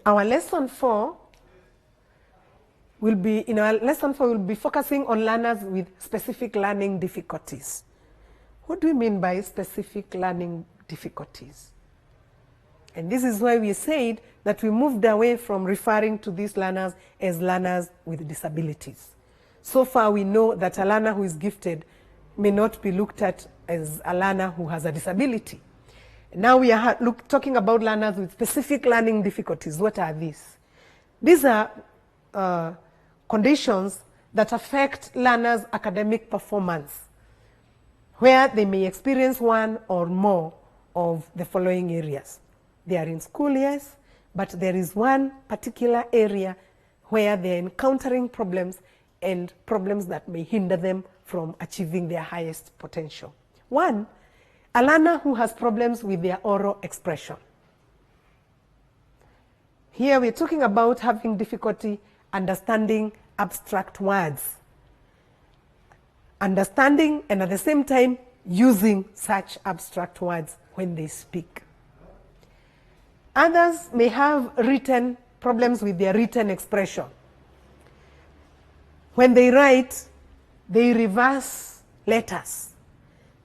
our lesson 4 will be, in our lesson 4, we'll be focusing on learners with specific learning difficulties. What do we mean by specific learning difficulties? And this is why we said that we moved away from referring to these learners as learners with disabilities. So far, we know that a learner who is gifted may not be looked at as a learner who has a disability. Now we are talking about learners with specific learning difficulties. What are these? These are conditions that affect learners' academic performance, where they may experience one or more of the following areas. They are in school, yes, but there is one particular area where they're encountering problems, and problems that may hinder them from achieving their highest potential. One, a learner who has problems with their oral expression. Here we're talking about having difficulty understanding abstract words. Understanding and at the same time using such abstract words when they speak. Others may have problems with their written expression. When they write, they reverse letters.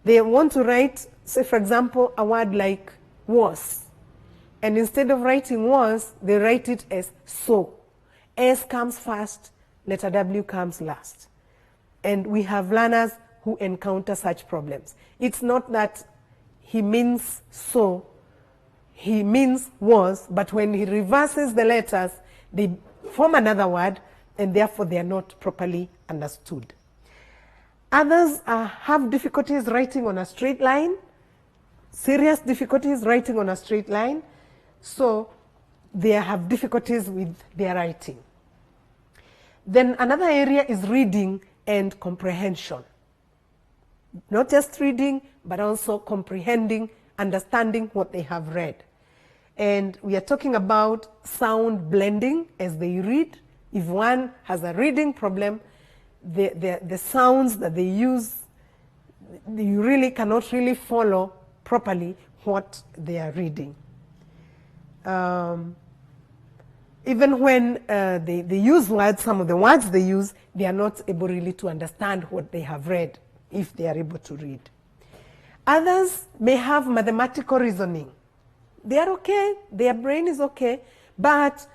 They want to write, say for example, a word like was. And instead of writing was, they write it as so. S comes first, letter W comes last. And we have learners who encounter such problems. It's not that he means so, he means was, but when he reverses the letters, they form another word, and therefore they are not properly understood. Others have difficulties writing on a straight line, serious difficulties writing on a straight line, so they have difficulties with their writing. Then another area is reading and comprehension. Not just reading, but also comprehending, understanding what they have read. And we are talking about sound blending as they read. If one has a reading problem, the sounds that they use, you really cannot really follow properly what they are reading. Even when they use words, some of the words they use, they are not able really to understand what they have read, if they are able to read. Others may have mathematical reasoning. They are okay, their brain is okay, but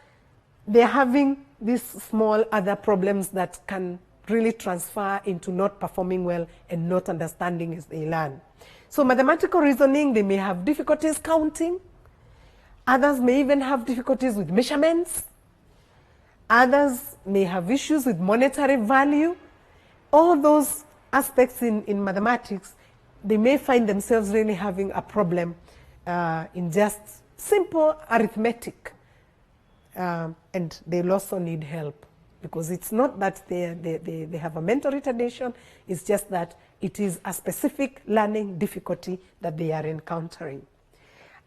they are having these small other problems that can really transfer into not performing well and not understanding as they learn. So mathematical reasoning, they may have difficulties counting. Others may even have difficulties with measurements. Others may have issues with monetary value. All those aspects in mathematics, they may find themselves really having a problem in just simple arithmetic. And they'll also need help, because it's not that they have a mental retardation, it's just that it is a specific learning difficulty that they are encountering.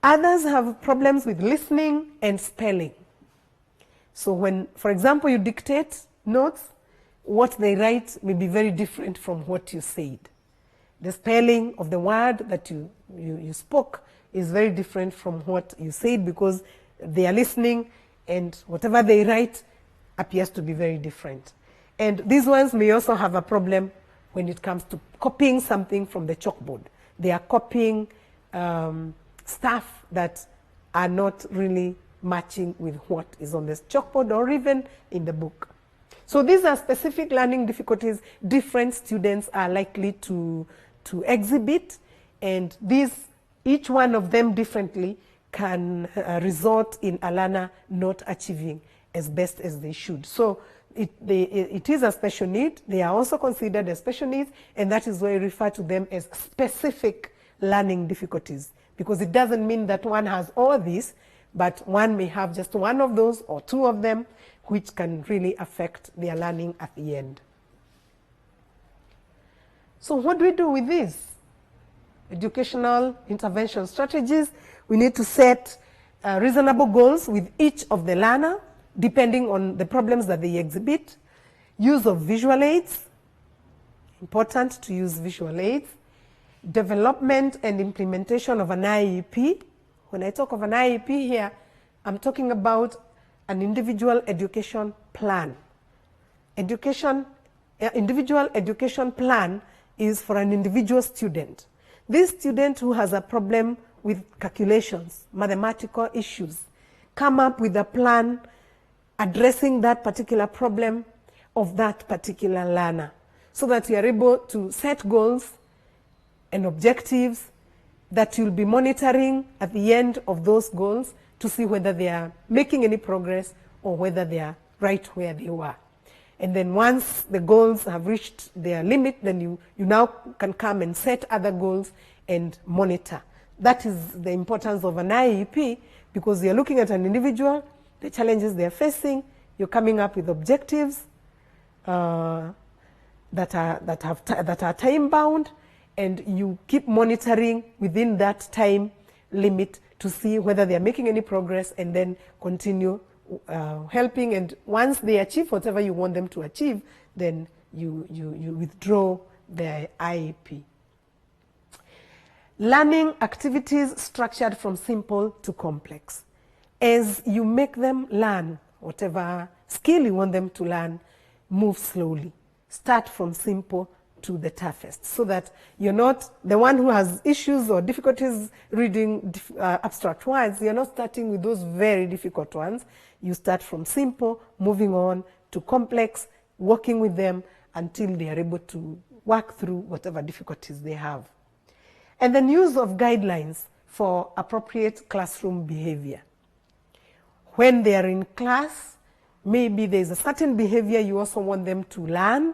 Others have problems with listening and spelling. So when, for example, you dictate notes, what they write may be very different from what you said. The spelling of the word that you spoke is very different from what you said, because they are listening and whatever they write appears to be very different. And these ones may also have a problem when it comes to copying something from the chalkboard. They are copying stuff that are not really matching with what is on this chalkboard or even in the book. So these are specific learning difficulties different students are likely to exhibit, and each one of them differently can result in a learner not achieving as best as they should. So it is a special need. They are also considered as special needs, and that is why we refer to them as specific learning difficulties, because it doesn't mean that one has all these, but one may have just one of those or two of them, which can really affect their learning at the end. So what do we do with these educational intervention strategies? We need to set reasonable goals with each of the learner, depending on the problems that they exhibit. Use of visual aids, important to use visual aids. Development and implementation of an IEP. When I talk of an IEP here, I'm talking about an individual education plan. Individual education plan is for an individual student. This student who has a problem with calculations, mathematical issues, come up with a plan addressing that particular problem of that particular learner, so that you are able to set goals and objectives that you'll be monitoring at the end of those goals to see whether they are making any progress or whether they are right where they were. And then once the goals have reached their limit, then you now can come and set other goals and monitor. That is the importance of an IEP, because you're looking at an individual, the challenges they're facing, you're coming up with objectives that are time-bound, and you keep monitoring within that time limit to see whether they're making any progress, and then continue helping. And once they achieve whatever you want them to achieve, then you withdraw their IEP. Learning activities structured from simple to complex. As you make them learn whatever skill you want them to learn, move slowly. Start from simple to the toughest, so that you're not the one who has issues or difficulties reading abstract words. You're not starting with those very difficult ones. You start from simple, moving on to complex, working with them until they are able to work through whatever difficulties they have. And then use of guidelines for appropriate classroom behavior. When they are in class, maybe there's a certain behavior you also want them to learn.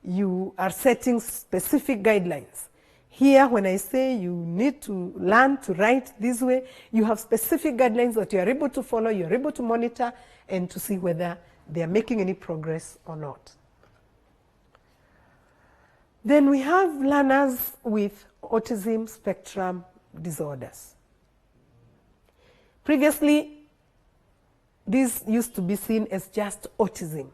You are setting specific guidelines. Here, when I say you need to learn to write this way, you have specific guidelines that you are able to follow, you are able to monitor, and to see whether they are making any progress or not. Then we have learners with autism spectrum disorders. Previously, this used to be seen as just autism.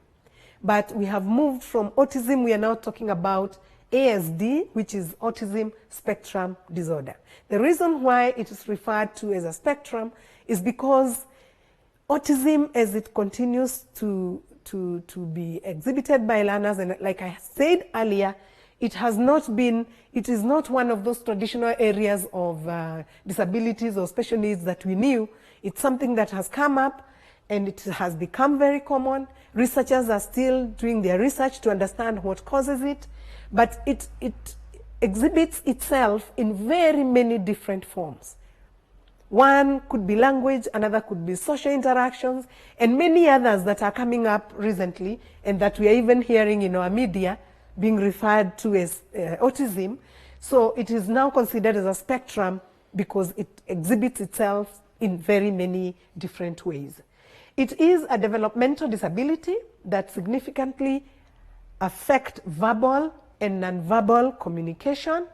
But we have moved from autism, we are now talking about ASD, which is autism spectrum disorder. The reason why it is referred to as a spectrum is because autism, as it continues to be exhibited by learners, and like I said earlier, it is not one of those traditional areas of disabilities or special needs that we knew. It's something that has come up, and it has become very common. Researchers are still doing their research to understand what causes it, but it exhibits itself in very many different forms. One could be language, another could be social interactions, and many others that are coming up recently, and that we are even hearing in our media being referred to as autism. So it is now considered as a spectrum because it exhibits itself in very many different ways. It is a developmental disability that significantly affects verbal and nonverbal communication,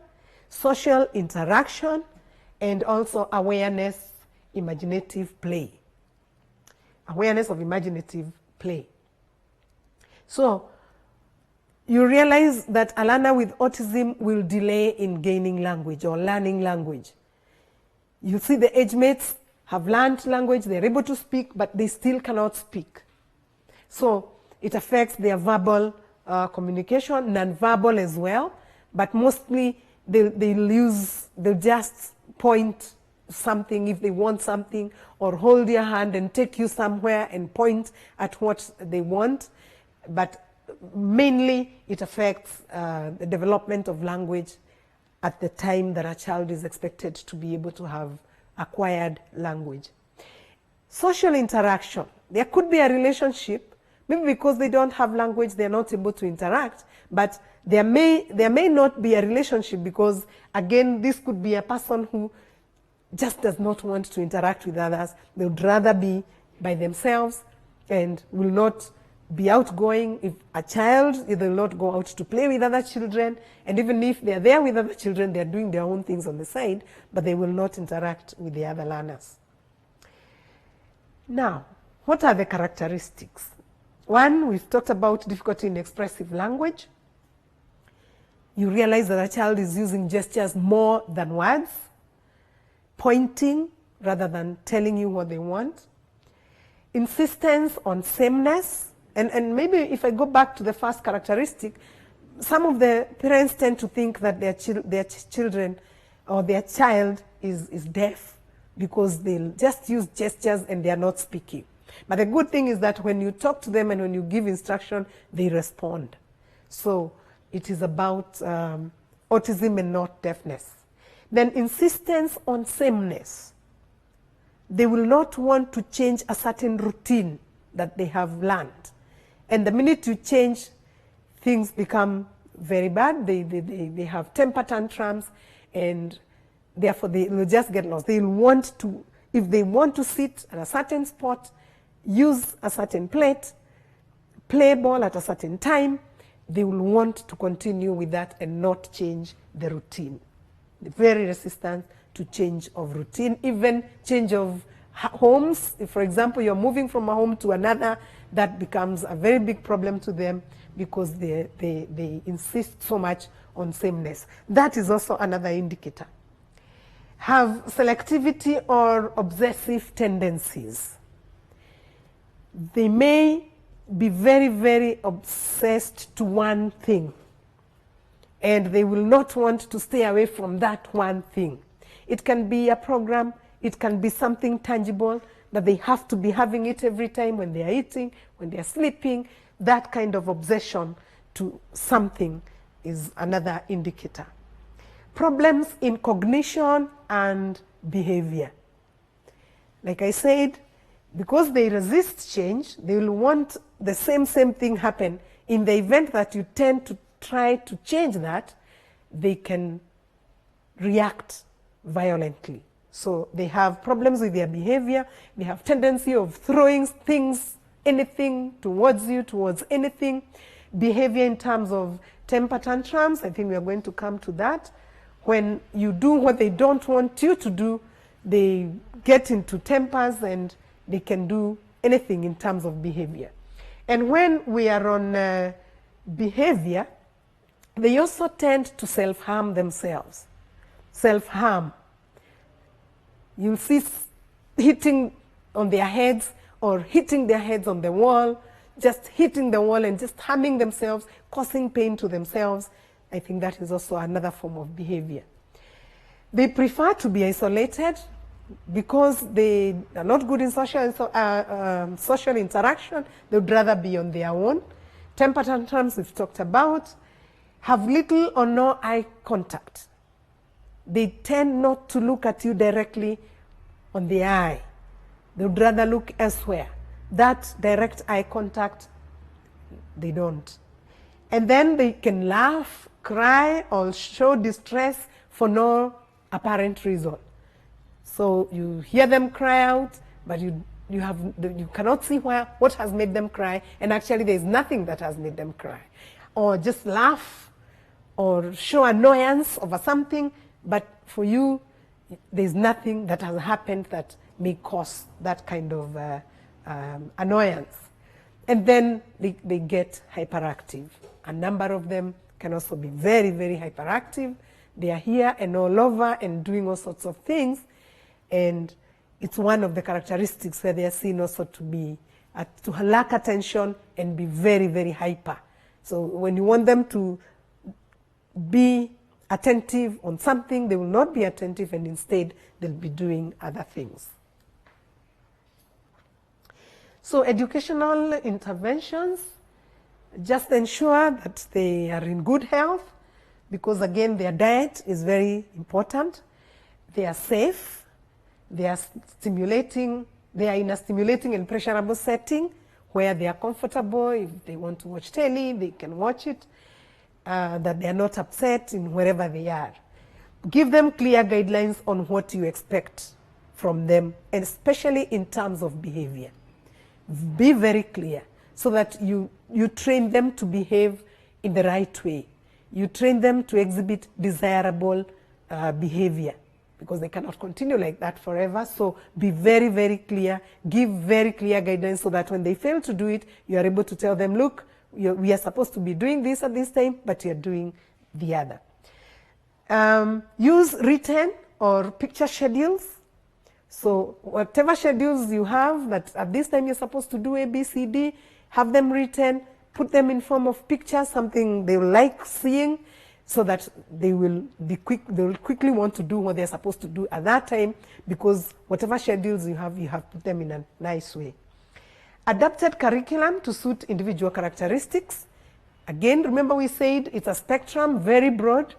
social interaction, and also awareness, imaginative play. Awareness of imaginative play. So you realize that a learner with autism will delay in gaining language or learning language. You see the age mates have learned language, they're able to speak, but they still cannot speak. So it affects their verbal communication, non-verbal as well, but mostly they'll just point something if they want something, or hold your hand and take you somewhere and point at what they want. But mainly it affects the development of language at the time that a child is expected to be able to have acquired language. Social interaction. There could be a relationship, maybe because they don't have language, they're not able to interact, but there may not be a relationship because, again, this could be a person who just does not want to interact with others. They would rather be by themselves and will not be outgoing. If a child, they will not go out to play with other children, and even if they're there with other children, they're doing their own things on the side, but they will not interact with the other learners. Now, what are the characteristics? One, we've talked about difficulty in expressive language. You realize that a child is using gestures more than words, pointing rather than telling you what they want. insistence on sameness, and maybe if I go back to the first characteristic, some of the parents tend to think that their children or their child is deaf because they'll just use gestures and they are not speaking. But the good thing is that when you talk to them and when you give instruction, they respond. So it is about autism and not deafness. Then insistence on sameness. They will not want to change a certain routine that they have learned. And the minute you change, things become very bad. They have temper tantrums, and therefore they will just get lost. They'll want to, if they want to sit at a certain spot, use a certain plate, play ball at a certain time, they will want to continue with that and not change the routine. They're very resistant to change of routine, even change of homes. If, for example, you're moving from a home to another, that becomes a very big problem to them because they insist so much on sameness. That is also another indicator. Have selectivity or obsessive tendencies. They may be very, very obsessed to one thing, and they will not want to stay away from that one thing. It can be a program, it can be something tangible, that they have to be having it every time when they are eating, when they are sleeping. That kind of obsession to something is another indicator. Problems in cognition and behavior. Like I said, because they resist change, they will want the same thing happen. In the event that you tend to try to change that, they can react violently. So they have problems with their behavior. They have tendency of throwing things, anything towards you, towards anything. Behavior in terms of temper tantrums, I think we are going to come to that. When you do what they don't want you to do, they get into tempers and they can do anything in terms of behavior. And when we are on behavior, they also tend to self-harm themselves. Self-harm. You'll see hitting on their heads or hitting their heads on the wall, just hitting the wall and just harming themselves, causing pain to themselves. I think that is also another form of behavior. They prefer to be isolated because they are not good in social interaction. They would rather be on their own. Temper tantrums we've talked about. Have little or no eye contact. They tend not to look at you directly on the eye. They would rather look elsewhere. That direct eye contact, they don't. And then they can laugh, cry, or show distress for no apparent reason. So you hear them cry out, but you cannot see what has made them cry, and actually there's nothing that has made them cry. Or just laugh or show annoyance over something, but for you, there's nothing that has happened that may cause that kind of annoyance. And then they get hyperactive. A number of them can also be very, very hyperactive. They are here and all over and doing all sorts of things. And it's one of the characteristics where they are seen also to be, to lack attention and be very, very hyper. So when you want them to be attentive on something, they will not be attentive, and instead they'll be doing other things. So educational interventions, just ensure that they are in good health, because again their diet is very important. They are safe, they are in a stimulating and pleasurable setting where they are comfortable. If they want to watch telly, they can watch it. That they are not upset in wherever they are. Give them clear guidelines on what you expect from them, and especially in terms of behavior. Be very clear so that you train them to behave in the right way. You train them to exhibit desirable behavior, because they cannot continue like that forever. So be very, very clear. Give very clear guidance so that when they fail to do it, you are able to tell them, look, we are supposed to be doing this at this time, but you're doing the other. Use written or picture schedules So whatever schedules you have, that at this time you're supposed to do A, B, C, D, have them written, put them in form of pictures, something they will like seeing, so that they will quickly want to do what they're supposed to do at that time, because whatever schedules you have put them in a nice way. Adapted curriculum to suit individual characteristics. Again, remember we said it's a spectrum, very broad,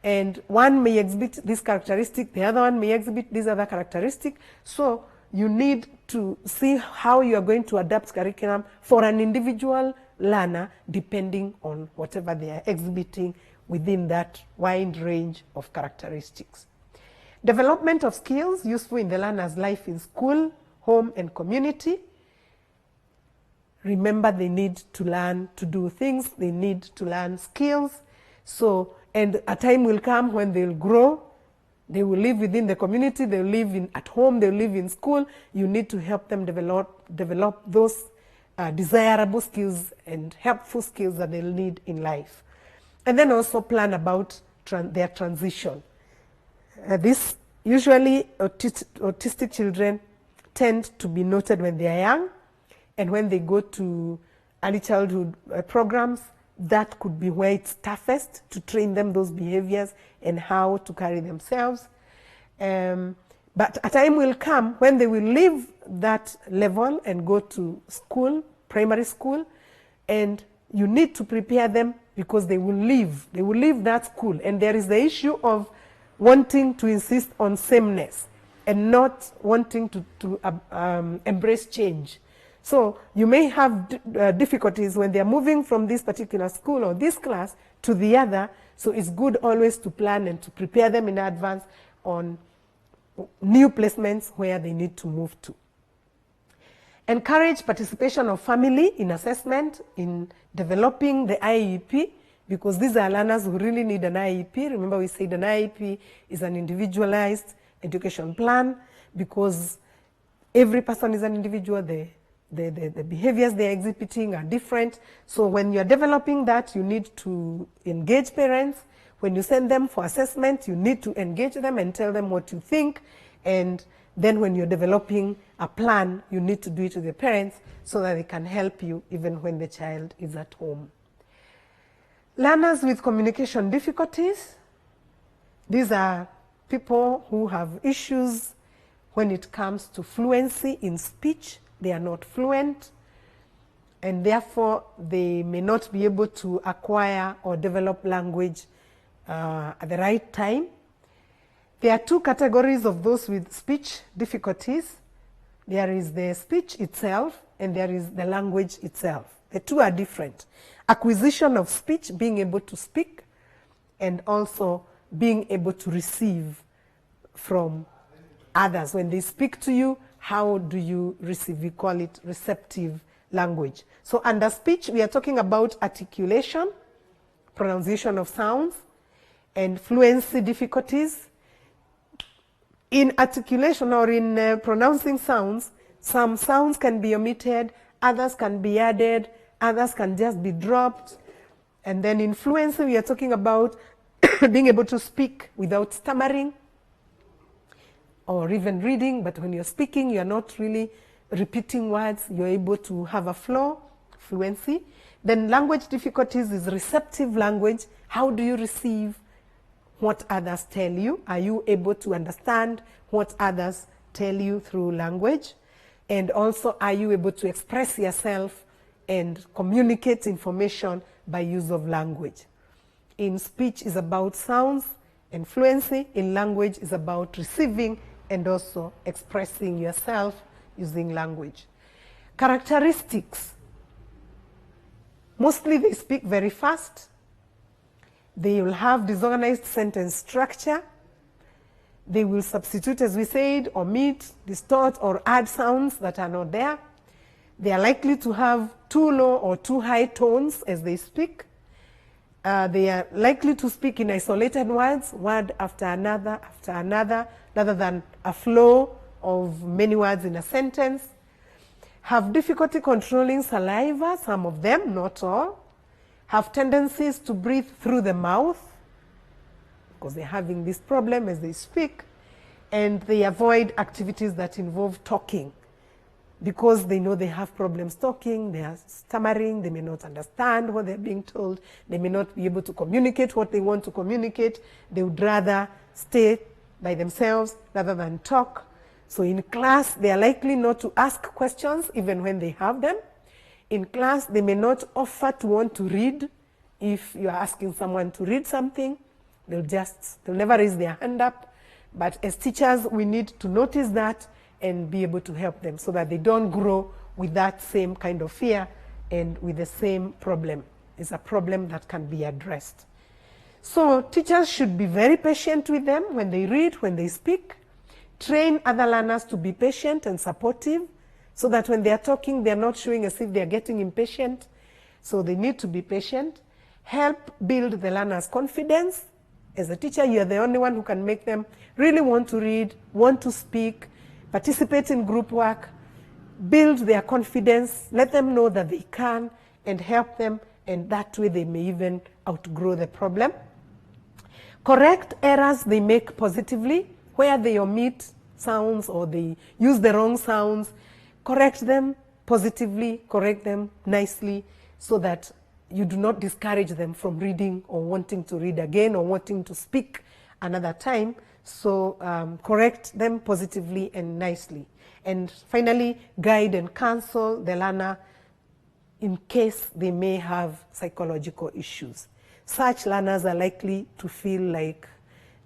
and one may exhibit this characteristic, the other one may exhibit this other characteristic. So you need to see how you are going to adapt curriculum for an individual learner depending on whatever they are exhibiting within that wide range of characteristics. Development of skills useful in the learner's life in school, home, and community. Remember, they need to learn to do things, they need to learn skills. So, and a time will come when they'll grow, they will live within the community, they'll live at home, they'll live in school. You need to help them develop those desirable skills and helpful skills that they'll need in life. And then also plan about their transition. This usually autistic children tend to be noted when they are young, and when they go to early childhood programs, that could be where it's toughest to train them those behaviors and how to carry themselves. But a time will come when they will leave that level and go to school, primary school, and you need to prepare them because they will leave that school. And there is the issue of wanting to insist on sameness and not wanting to embrace change. So you may have difficulties when they're moving from this particular school or this class to the other. So it's good always to plan and to prepare them in advance on new placements where they need to move to. Encourage participation of family in assessment, in developing the IEP, because these are learners who really need an IEP. Remember, we said an IEP is an individualized education plan, because every person is an individual. The behaviors they're exhibiting are different. So when you're developing that, you need to engage parents. When you send them for assessment, you need to engage them and tell them what you think. And then when you're developing a plan, you need to do it to the parents so that they can help you even when the child is at home. Learners with communication difficulties. These are people who have issues when it comes to fluency in speech. They are not fluent, and therefore they may not be able to acquire or develop language at the right time. There are two categories of those with speech difficulties. There is the speech itself, and there is the language itself. The two are different. Acquisition of speech, being able to speak, and also being able to receive from others. When they speak to you, how do you receive? We call it receptive language. So under speech, we are talking about articulation, pronunciation of sounds, and fluency difficulties. In articulation or in pronouncing sounds, some sounds can be omitted, others can be added, others can just be dropped. And then in fluency, we are talking about being able to speak without stammering or even reading, but when you're speaking, you're not really repeating words, you're able to have a flow, fluency. Then language difficulties is receptive language. How do you receive what others tell you? Are you able to understand what others tell you through language? And also, are you able to express yourself and communicate information by use of language? In speech is about sounds and fluency. In language is about receiving and also expressing yourself using language. Characteristics. Mostly they speak very fast. They will have disorganized sentence structure. They will substitute, as we said, omit, distort, or add sounds that are not there. They are likely to have too low or too high tones as they speak. They are likely to speak in isolated words, word after another, rather than a flow of many words in a sentence. Have difficulty controlling saliva, some of them, not all. Have tendencies to breathe through the mouth, because they're having this problem as they speak. and they avoid activities that involve talking because they know they have problems talking, they are stammering, they may not understand what they're being told, they may not be able to communicate what they want to communicate. They would rather stay by themselves rather than talk. So in class, they are likely not to ask questions even when they have them. In class, they may not offer to want to read. If you are asking someone to read something, they'll never raise their hand up. But as teachers, we need to notice that and be able to help them so that they don't grow with that same kind of fear and with the same problem. It's a problem that can be addressed. So teachers should be very patient with them when they read, when they speak. Train other learners to be patient and supportive so that when they are talking, they are not showing as if they are getting impatient. So they need to be patient. Help build the learner's confidence. As a teacher, you are the only one who can make them really want to read, want to speak, participate in group work, build their confidence, let them know that they can, and help them, and that way they may even outgrow the problem. Correct errors they make positively, where they omit sounds or they use the wrong sounds. Correct them positively, correct them nicely, so that you do not discourage them from reading or wanting to read again or wanting to speak another time. So correct them positively and nicely. And finally, guide and counsel the learner in case they may have psychological issues. Such learners are likely to feel like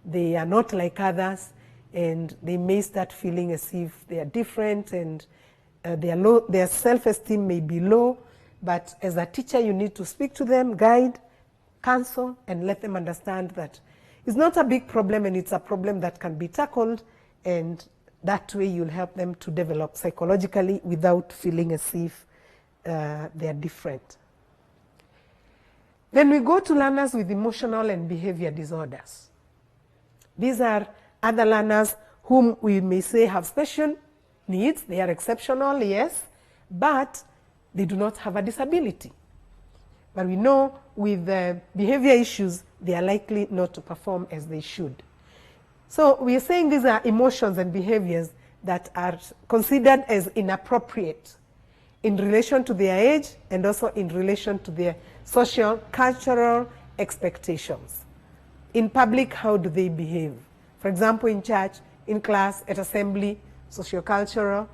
they are not like others, and they may start feeling as if they are different, and their self-esteem may be low. But as a teacher, you need to speak to them, guide, counsel, and let them understand that it's not a big problem and it's a problem that can be tackled, and that way you'll help them to develop psychologically without feeling as if they are different. Then we go to learners with emotional and behavior disorders. These are other learners whom we may say have special needs. They are exceptional, yes, but they do not have a disability. But we know with behavior issues, they are likely not to perform as they should. So we are saying these are emotions and behaviors that are considered as inappropriate in relation to their age and also in relation to their social, cultural expectations. In public, how do they behave? For example, in church, in class, at assembly, sociocultural,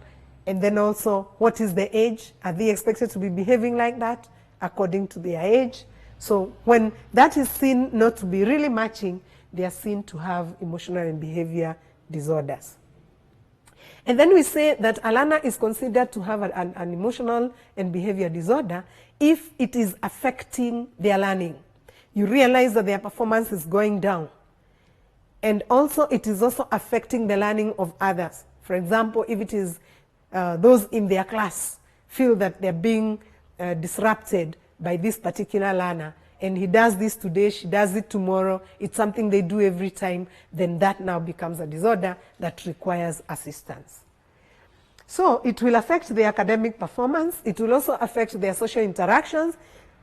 and then also what is the age? Are they expected to be behaving like that according to their age? So when that is seen not to be really matching, they are seen to have emotional and behavior disorders. And then we say that a learner is considered to have an emotional and behavior disorder if it is affecting their learning. You realize that their performance is going down. And also it is also affecting the learning of others. For example, if it is those in their class feel that they're being disrupted by this particular learner, and he does this today, she does it tomorrow, it's something they do every time, then that now becomes a disorder that requires assistance. So it will affect their academic performance. It will also affect their social interactions.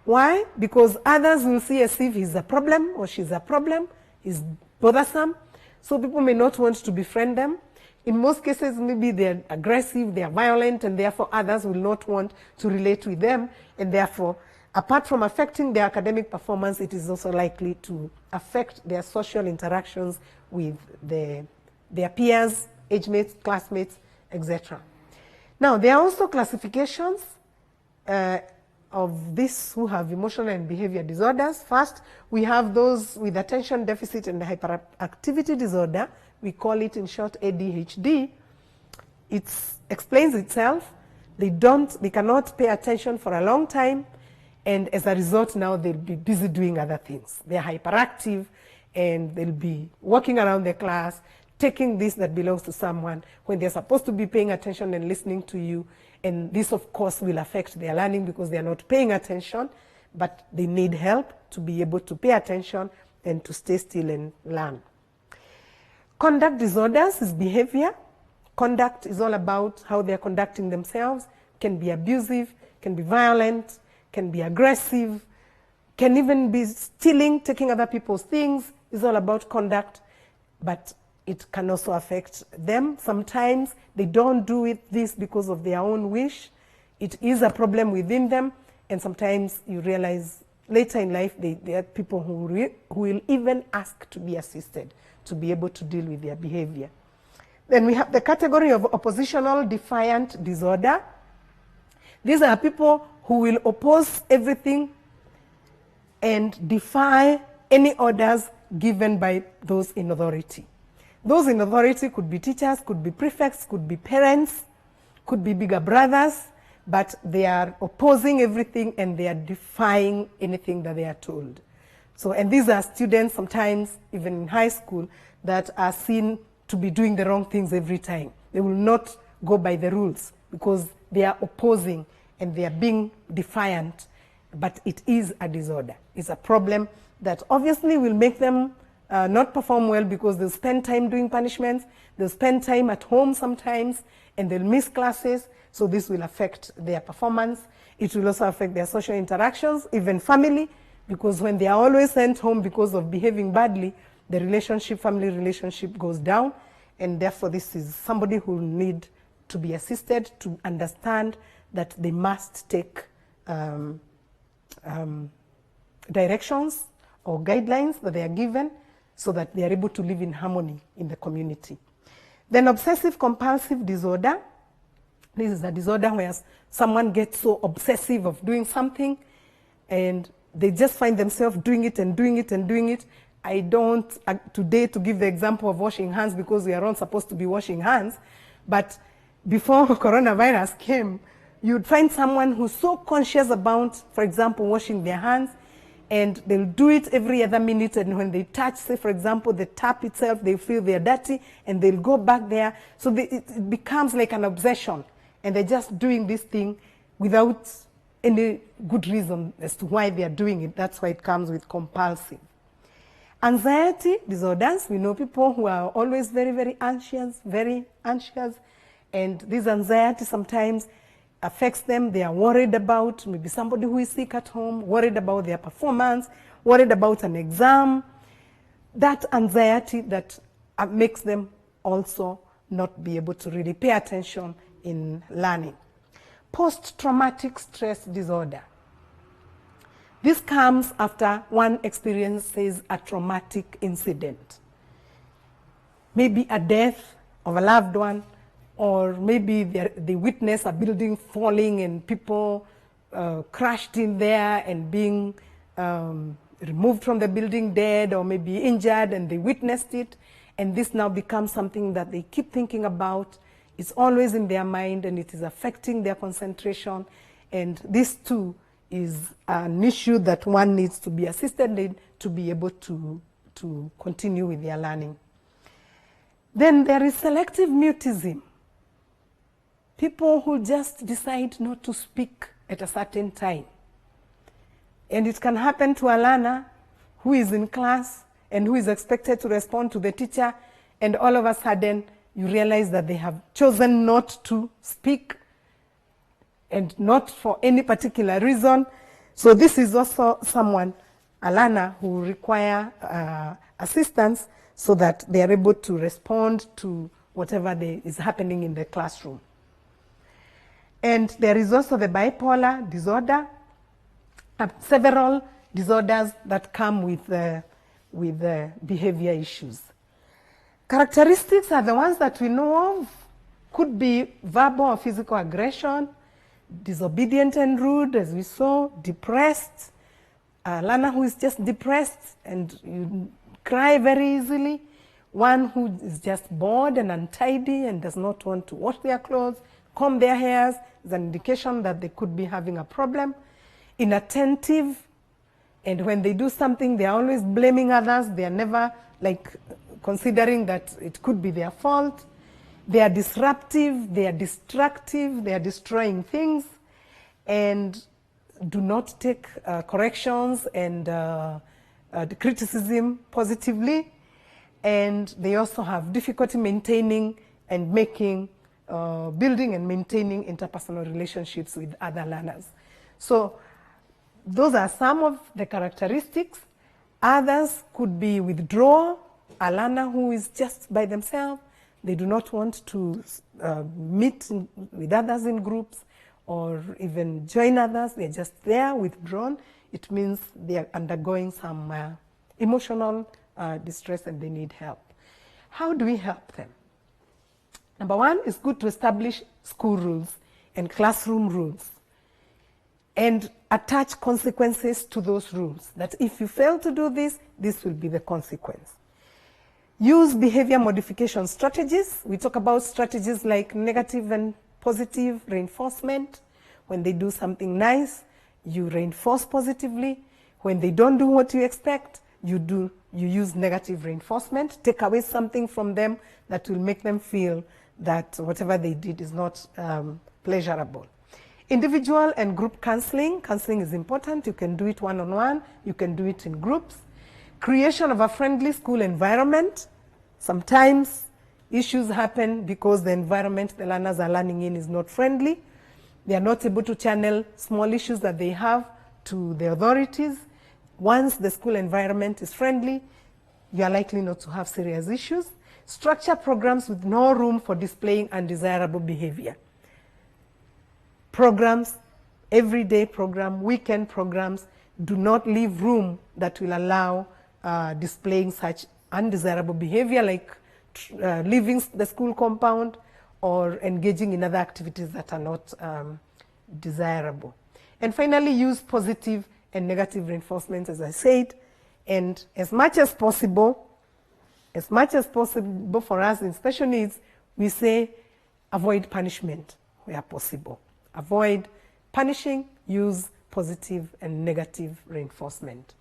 Why? Because others will see as if he's a problem or she's a problem, he's bothersome. So people may not want to befriend them. In most cases, maybe they're aggressive, they're violent, and therefore others will not want to relate with them. And therefore, apart from affecting their academic performance, it is also likely to affect their social interactions with their peers, age mates, classmates, etc. Now, there are also classifications of these who have emotional and behavior disorders. First, we have those with attention deficit and hyperactivity disorder. We call it in short ADHD. It explains itself. They cannot pay attention for a long time, and as a result now they'll be busy doing other things. They're hyperactive and they'll be walking around the class, taking this that belongs to someone when they're supposed to be paying attention and listening to you. And this, of course, will affect their learning because they're not paying attention, but they need help to be able to pay attention and to stay still and learn. Conduct disorders is behavior. Conduct is all about how they're conducting themselves. Can be abusive, can be violent, can be aggressive, can even be stealing, taking other people's things. It's all about conduct. But it can also affect them. Sometimes they don't do this because of their own wish. It is a problem within them, and sometimes you realize later in life there are people who will even ask to be assisted to be able to deal with their behavior. Then we have the category of oppositional defiant disorder. These are people who will oppose everything and defy any orders given by those in authority. Those in authority could be teachers, could be prefects, could be parents, could be bigger brothers, but they are opposing everything and they are defying anything that they are told. So, and these are students sometimes, even in high school, that are seen to be doing the wrong things every time. They will not go by the rules because they are opposing and they are being defiant, but it is a disorder. It's a problem that obviously will make them not perform well because they'll spend time doing punishments, they'll spend time at home sometimes, and they'll miss classes, so this will affect their performance. It will also affect their social interactions, even family, because when they are always sent home because of behaving badly, the relationship, family relationship goes down, and therefore this is somebody who will need to be assisted to understand that they must take directions or guidelines that they are given so that they are able to live in harmony in the community. Then obsessive compulsive disorder. This is a disorder where someone gets so obsessive of doing something and they just find themselves doing it and doing it and doing it. I don't today to give the example of washing hands because we are not supposed to be washing hands, but before coronavirus came, you'd find someone who's so conscious about, for example, washing their hands, and they'll do it every other minute, and when they touch, say, for example, the tap itself, they feel they're dirty, and they'll go back there. So it becomes like an obsession, and they're just doing this thing without any good reason as to why they are doing it. That's why it comes with compulsive. Anxiety disorders, we know people who are always very, very anxious, and this anxiety sometimes affects them. They are worried about maybe somebody who is sick at home, worried about their performance, worried about an exam. That anxiety that makes them also not be able to really pay attention in learning. Post-traumatic stress disorder. This comes after one experiences a traumatic incident. Maybe a death of a loved one, or maybe they witness a building falling and people crashed in there and being removed from the building dead or maybe injured, and they witnessed it, and this now becomes something that they keep thinking about. It's always in their mind and it is affecting their concentration, and this too is an issue that one needs to be assisted in to be able to continue with their learning. Then there is selective mutism. People who just decide not to speak at a certain time. And it can happen to a learner who is in class and who is expected to respond to the teacher, and all of a sudden you realize that they have chosen not to speak, and not for any particular reason. So this is also someone, a learner, who will require assistance so that they are able to respond to whatever is happening in the classroom. And there is also the bipolar disorder, several disorders that come with behavior issues. Characteristics are the ones that we know of. Could be verbal or physical aggression, disobedient and rude, as we saw, depressed, a learner who is just depressed and you cry very easily, one who is just bored and untidy and does not want to wash their clothes, comb their hairs, is an indication that they could be having a problem. Inattentive, and when they do something, they are always blaming others. They are never like considering that it could be their fault. They are disruptive, they are destructive, they are destroying things, and do not take corrections and criticism positively. And they also have difficulty maintaining and building and maintaining interpersonal relationships with other learners. So those are some of the characteristics. Others could be withdrawal, a learner who is just by themselves, they do not want to meet with others in groups or even join others, they're just there withdrawn, it means they are undergoing some emotional distress and they need help. How do we help them? Number one, it's good to establish school rules and classroom rules and attach consequences to those rules, that if you fail to do this, this will be the consequence. Use behavior modification strategies. We talk about strategies like negative and positive reinforcement. When they do something nice, you reinforce positively. When they don't do what you expect, you use negative reinforcement. Take away something from them that will make them feel that whatever they did is not pleasurable. Individual and group counseling. Counseling is important. You can do it one-on-one. You can do it in groups. Creation of a friendly school environment. Sometimes issues happen because the environment the learners are learning in is not friendly. They are not able to channel small issues that they have to the authorities. Once the school environment is friendly, you are likely not to have serious issues. Structure programs with no room for displaying undesirable behavior. Programs, everyday program, weekend programs, do not leave room that will allow displaying such undesirable behavior like leaving the school compound or engaging in other activities that are not desirable. And finally, use positive and negative reinforcement, as I said, and as much as possible for us in special needs, we say avoid punishment where possible. Avoid punishing, use positive and negative reinforcement.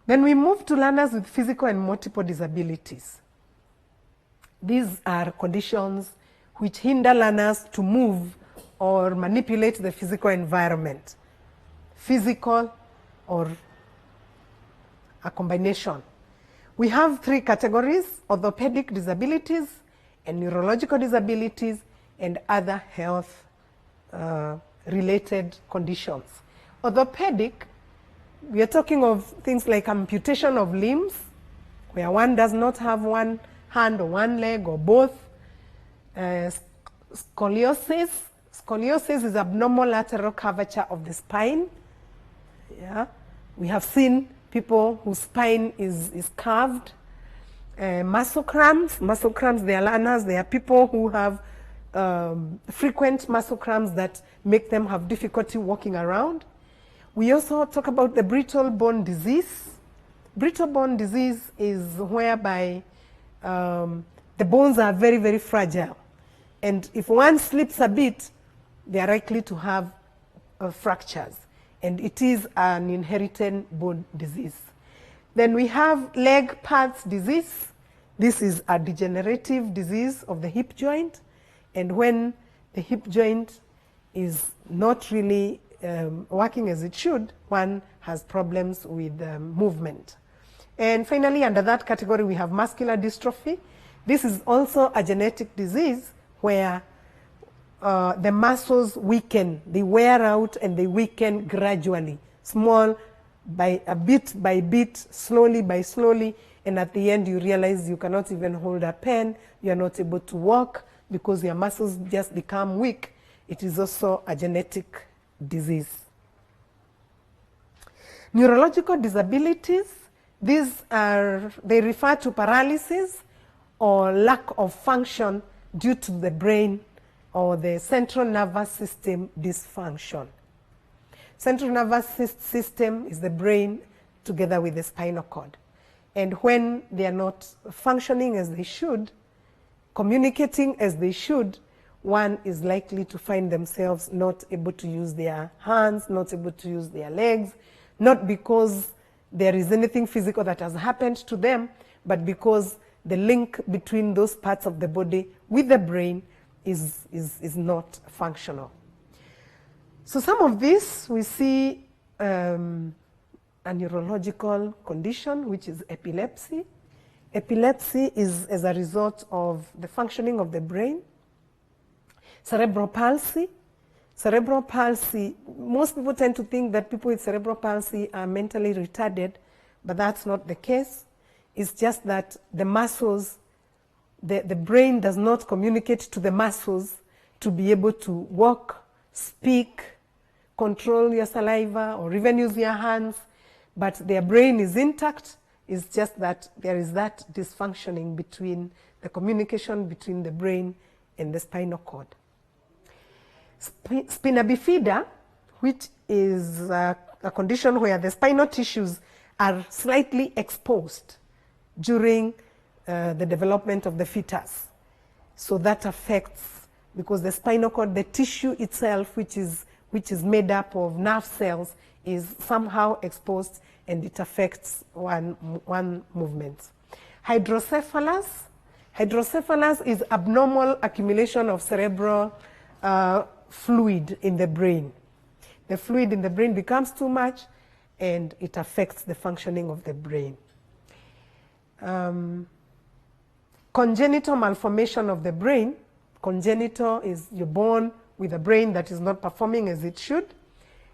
Then we move to learners with physical and multiple disabilities. These are conditions which hinder learners to move or manipulate the physical environment. Physical or a combination. We have three categories: orthopedic disabilities and neurological disabilities and other health related conditions. Orthopedic, we are talking of things like amputation of limbs, where one does not have one hand or one leg or both. Scoliosis. Scoliosis is abnormal lateral curvature of the spine. Yeah, we have seen people whose spine is curved. Muscle cramps. Muscle cramps, they are learners. They are people who have frequent muscle cramps that make them have difficulty walking around. We also talk about the brittle bone disease. Brittle bone disease is whereby the bones are very, very fragile. And if one slips a bit, they are likely to have fractures. And it is an inherited bone disease. Then we have leg pads disease. This is a degenerative disease of the hip joint. And when the hip joint is not really working as it should, one has problems with movement. And finally, under that category, we have muscular dystrophy. This is also a genetic disease where the muscles weaken, they wear out and they weaken gradually, small by bit, slowly by slowly, and at the end you realize you cannot even hold a pen, you are not able to walk because your muscles just become weak. It is also a genetic disease. Neurological disabilities, they refer to paralysis or lack of function due to the brain or the central nervous system dysfunction. Central nervous system is the brain together with the spinal cord. And when they are not functioning as they should, communicating as they should, one is likely to find themselves not able to use their hands, not able to use their legs, not because there is anything physical that has happened to them, but because the link between those parts of the body with the brain is not functional. So some of this we see a neurological condition, which is epilepsy. Epilepsy is as a result of the functioning of the brain. Cerebral palsy. Cerebral palsy, most people tend to think that people with cerebral palsy are mentally retarded, but that's not the case. It's just that the muscles, the brain does not communicate to the muscles to be able to walk, speak, control your saliva, or even use your hands, but their brain is intact. It's just that there is that dysfunctioning between the communication between the brain and the spinal cord. Spina bifida, which is a condition where the spinal tissues are slightly exposed during the development of the fetus. So that affects, because the spinal cord, the tissue itself, which is made up of nerve cells, is somehow exposed, and it affects one movement. Hydrocephalus. Hydrocephalus is abnormal accumulation of cerebral fluid in the brain. The fluid in the brain becomes too much, and it affects the functioning of the brain. Congenital malformation of the brain. Congenital is you're born with a brain that is not performing as it should.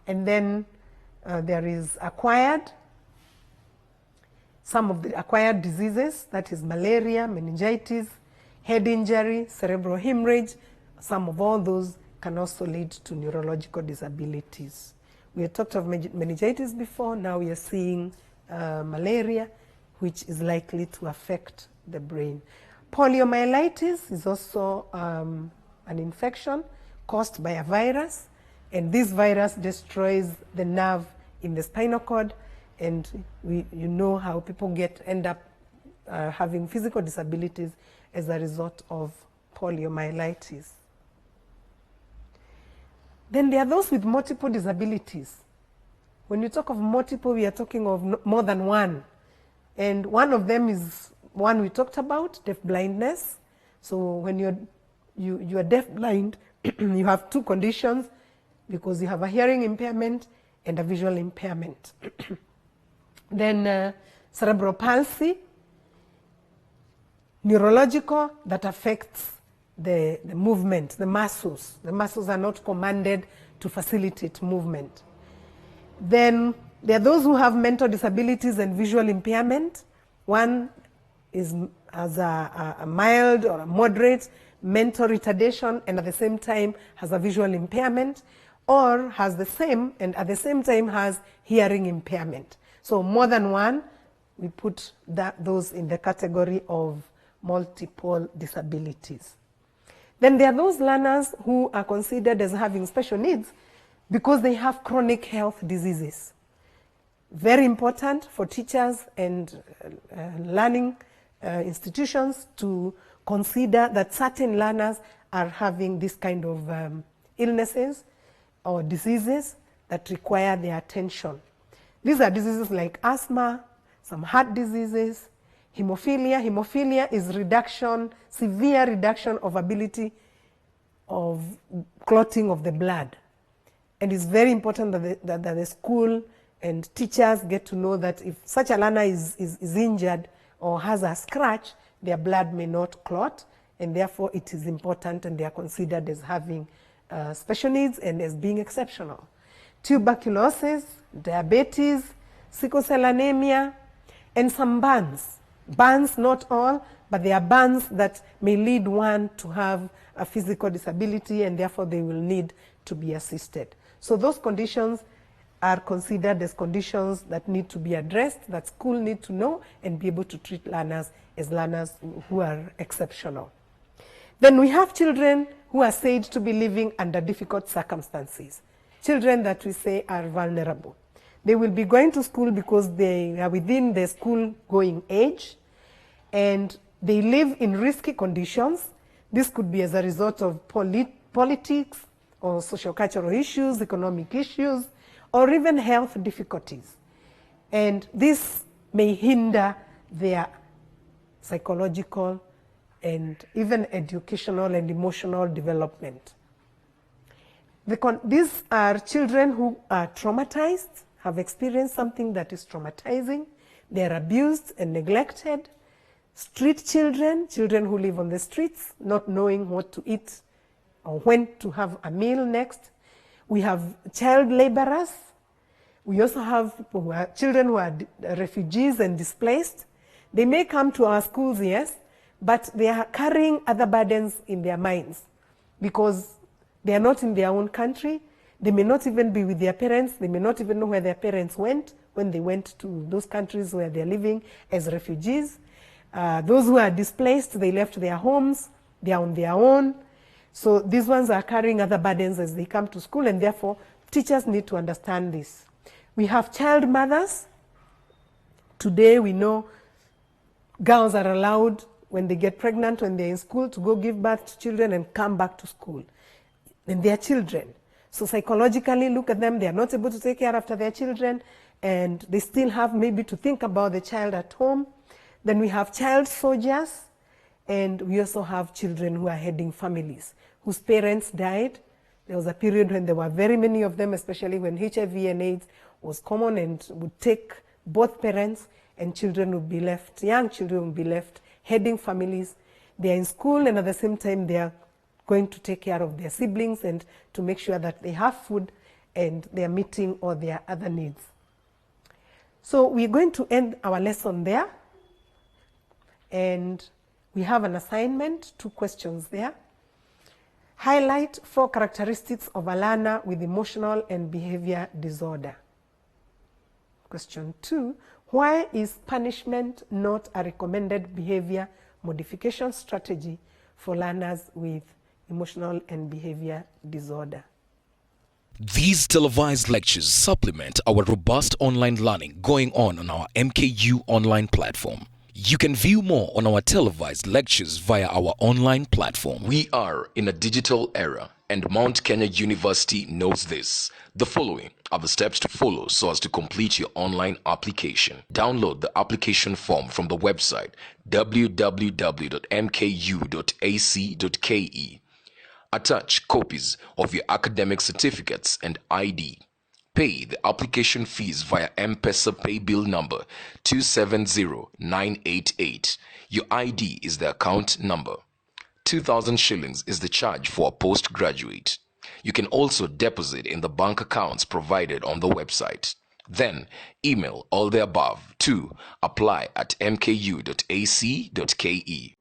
And then there is acquired. Some of the acquired diseases, that is malaria, meningitis, head injury, cerebral hemorrhage. Some of all those can also lead to neurological disabilities. We had talked of meningitis before. Now we are seeing malaria, which is likely to affect the brain. Poliomyelitis is also an infection caused by a virus, and this virus destroys the nerve in the spinal cord, and you know how people end up having physical disabilities as a result of poliomyelitis. Then there are those with multiple disabilities. When you talk of multiple, we are talking of more than one. And one of them is one we talked about, deaf-blindness. So when you are deaf-blind, you have two conditions, because you have a hearing impairment and a visual impairment. Then cerebral palsy, neurological, that affects the movement, the muscles. The muscles are not commanded to facilitate movement. Then there are those who have mental disabilities and visual impairment. One has a mild or a moderate mental retardation, and at the same time has a visual impairment, or has the same and at the same time has hearing impairment. So more than one, we put those in the category of multiple disabilities. Then there are those learners who are considered as having special needs because they have chronic health diseases. Very important for teachers and learning institutions to consider that certain learners are having this kind of illnesses or diseases that require their attention. These are diseases like asthma, some heart diseases, hemophilia. Hemophilia is reduction, severe reduction of ability of clotting of the blood. And it's very important that the school and teachers get to know that if such a learner is injured or has a scratch, their blood may not clot, and therefore it is important, and they are considered as having special needs and as being exceptional. Tuberculosis, diabetes, sickle cell anemia, and some burns. Burns, not all, but there are burns that may lead one to have a physical disability, and therefore they will need to be assisted. So those conditions are considered as conditions that need to be addressed, that school need to know and be able to treat learners as learners who are exceptional. Then we have children who are said to be living under difficult circumstances. Children that we say are vulnerable. They will be going to school because they are within the school-going age, and they live in risky conditions. This could be as a result of politics or social-cultural issues, economic issues, or even health difficulties. And this may hinder their psychological and even educational and emotional development. These are children who are traumatized, have experienced something that is traumatizing. They are abused and neglected. Street children, children who live on the streets, not knowing what to eat or when to have a meal next. We have child laborers. We also have children who are refugees and displaced. They may come to our schools, yes, but they are carrying other burdens in their minds because they are not in their own country. They may not even be with their parents. They may not even know where their parents went when they went to those countries where they're living as refugees. Those who are displaced, they left their homes. They are on their own. So these ones are carrying other burdens as they come to school, and therefore teachers need to understand this. We have child mothers. Today we know girls are allowed, when they get pregnant, when they're in school, to go give birth to children and come back to school. And they are children. So psychologically, look at them, they are not able to take care after their children, and they still have maybe to think about the child at home. Then we have child soldiers, and we also have children who are heading families, whose parents died. There was a period when there were very many of them, especially when HIV and AIDS was common and would take both parents, and children would be left, young children would be left heading families. They are in school, and at the same time they are going to take care of their siblings and to make sure that they have food and they are meeting all their other needs. So we're going to end our lesson there. And we have an assignment, 2 questions there. Highlight 4 characteristics of a learner with emotional and behavior disorder. Question 2, why is punishment not a recommended behavior modification strategy for learners with emotional and behavior disorder? These televised lectures supplement our robust online learning going on our MKU online platform. You can view more on our televised lectures via our online platform. We are in a digital era, and Mount Kenya University knows this. The following are the steps to follow so as to complete your online application. Download the application form from the website www.mku.ac.ke. Attach copies of your academic certificates and ID. Pay the application fees via M-Pesa pay bill number 270988. Your ID is the account number. 2,000 shillings is the charge for a postgraduate. You can also deposit in the bank accounts provided on the website. Then email all the above to apply@mku.ac.ke.